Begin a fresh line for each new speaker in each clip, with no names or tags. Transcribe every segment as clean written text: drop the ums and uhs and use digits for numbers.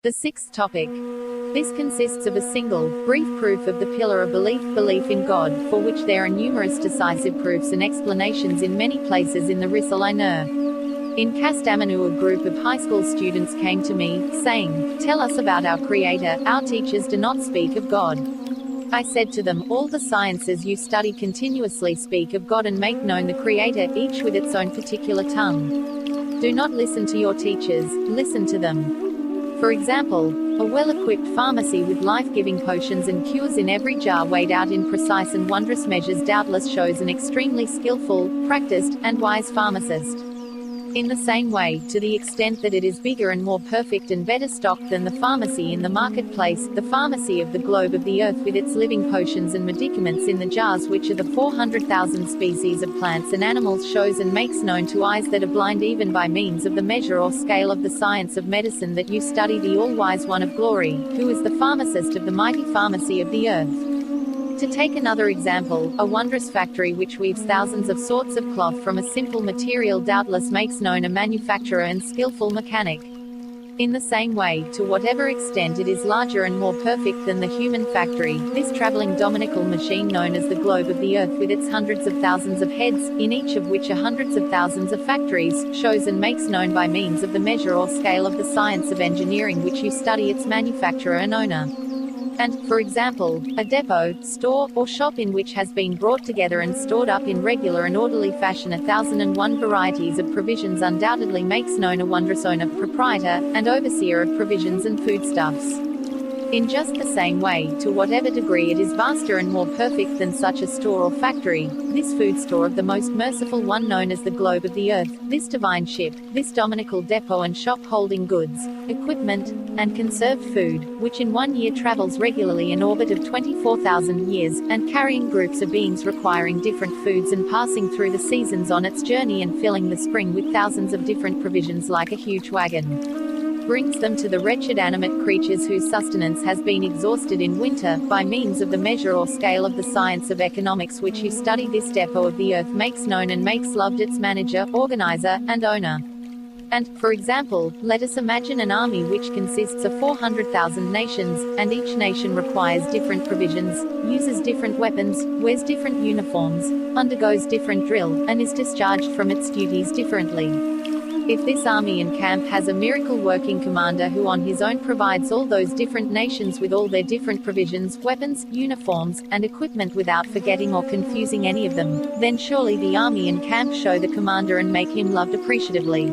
The sixth topic. This consists of a single, brief proof of the pillar of belief in God, for which there are numerous decisive proofs and explanations in many places in the Risake-I. In Kastamonu, a group of high school students came to me, saying, "Tell us about our Creator, our teachers do not speak of God." I said to them, "All the sciences you study continuously speak of God and make known the Creator, each with its own particular tongue. Do not listen to your teachers, listen to them." For example, a well-equipped pharmacy with life-giving potions and cures in every jar weighed out in precise and wondrous measures doubtless shows an extremely skillful, practiced, and wise pharmacist. In the same way, to the extent that it is bigger and more perfect and better stocked than the pharmacy in the marketplace, the pharmacy of the globe of the earth with its living potions and medicaments in the jars, which are the 400,000 species of plants and animals, shows and makes known to eyes that are blind even by means of the measure or scale of the science of medicine that you study the all-wise one of glory, who is the pharmacist of the mighty pharmacy of the earth. To take another example, a wondrous factory which weaves thousands of sorts of cloth from a simple material doubtless makes known a manufacturer and skillful mechanic. In the same way, to whatever extent it is larger and more perfect than the human factory, this traveling dominical machine known as the globe of the earth with its hundreds of thousands of heads, in each of which are hundreds of thousands of factories, shows and makes known by means of the measure or scale of the science of engineering which you study its manufacturer and owner. And, for example, a depot, store, or shop in which has been brought together and stored up in regular and orderly fashion 1,001 varieties of provisions undoubtedly makes known a wondrous owner, proprietor, and overseer of provisions and foodstuffs. In just the same way, to whatever degree it is vaster and more perfect than such a store or factory, this food store of the most merciful one known as the globe of the earth, this divine ship, this dominical depot and shop holding goods, equipment, and conserved food, which in 1 year travels regularly an orbit of 24,000 years, and carrying groups of beings requiring different foods and passing through the seasons on its journey and filling the spring with thousands of different provisions like a huge wagon, brings them to the wretched animate creatures whose sustenance has been exhausted in winter, by means of the measure or scale of the science of economics which you study. This depot of the earth makes known and makes loved its manager, organizer, and owner. And, for example, let us imagine an army which consists of 400,000 nations, and each nation requires different provisions, uses different weapons, wears different uniforms, undergoes different drill, and is discharged from its duties differently. If this army and camp has a miracle-working commander who on his own provides all those different nations with all their different provisions, weapons, uniforms, and equipment without forgetting or confusing any of them, then surely the army and camp show the commander and make him loved appreciatively.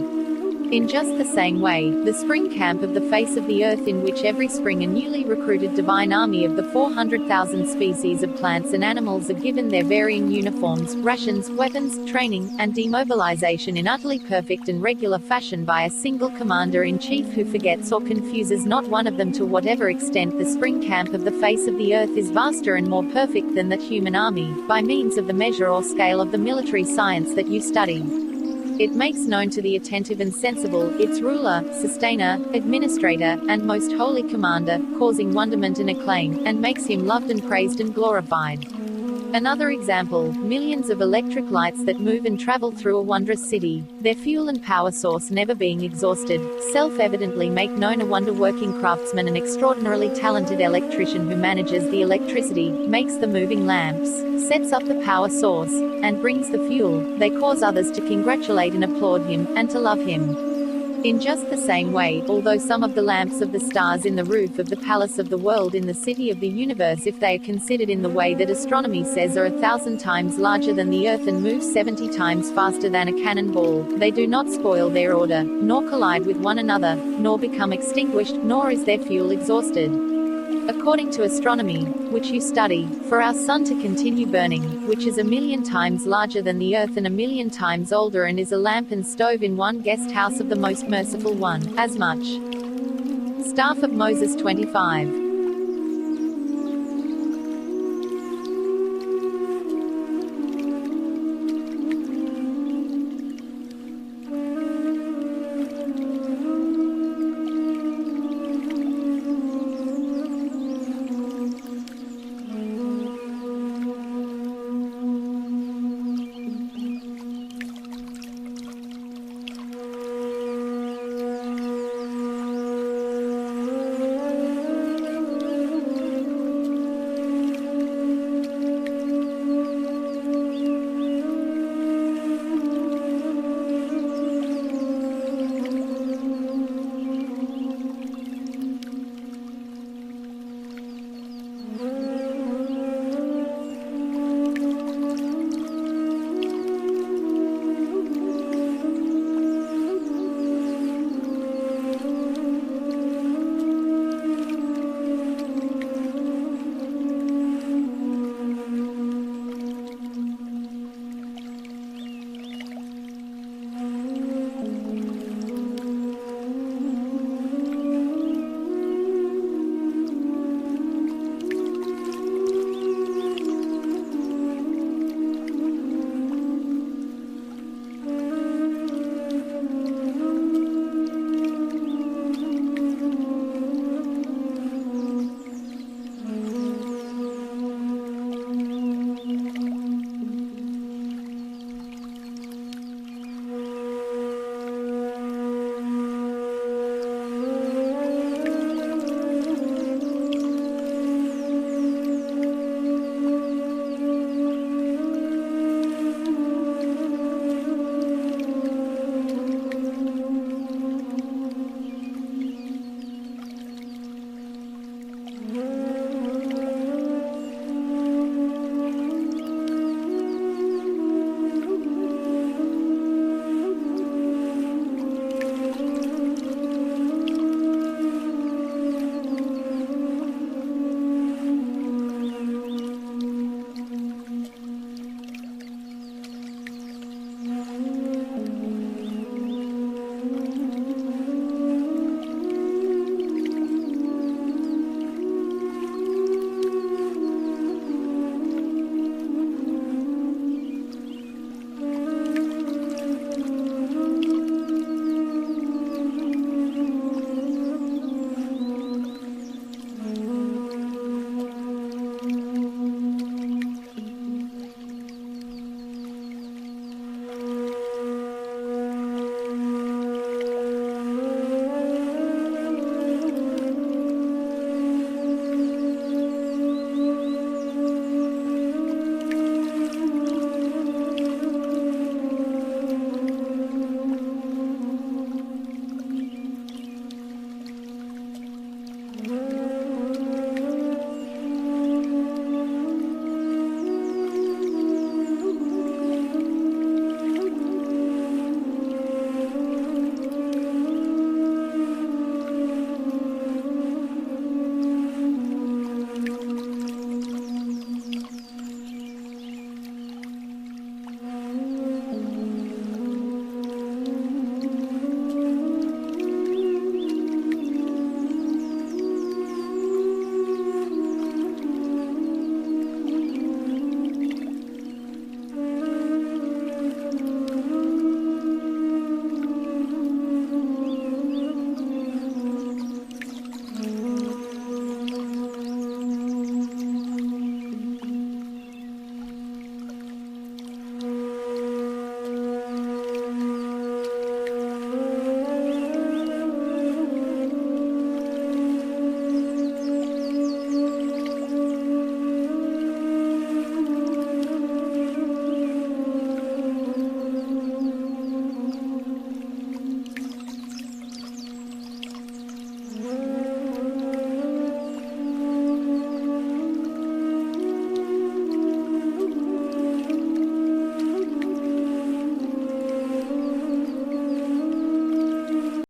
In just the same way, the spring camp of the face of the earth in which every spring a newly recruited divine army of the 400,000 species of plants and animals are given their varying uniforms, rations, weapons, training, and demobilization in utterly perfect and regular fashion by a single commander-in-chief who forgets or confuses not one of them. To whatever extent the spring camp of the face of the earth is vaster and more perfect than that human army, by means of the measure or scale of the military science that you study. It makes known to the attentive and sensible, its ruler, sustainer, administrator, and most holy commander, causing wonderment and acclaim, and makes him loved and praised and glorified. Another example, millions of electric lights that move and travel through a wondrous city, their fuel and power source never being exhausted, self-evidently make known a wonder-working craftsman, an extraordinarily talented electrician who manages the electricity, makes the moving lamps, sets up the power source, and brings the fuel. They cause others to congratulate and applaud him, and to love him. In just the same way, although some of the lamps of the stars in the roof of the palace of the world in the city of the universe, if they are considered in the way that astronomy says, are 1,000 times larger than the earth and move 70 times faster than a cannonball, they do not spoil their order, nor collide with one another, nor become extinguished, nor is their fuel exhausted. According to astronomy, which you study, for our sun to continue burning, which is 1,000,000 times larger than the earth and 1,000,000 times older and is a lamp and stove in one guest house of the most merciful one, as much. Staff of Moses 25.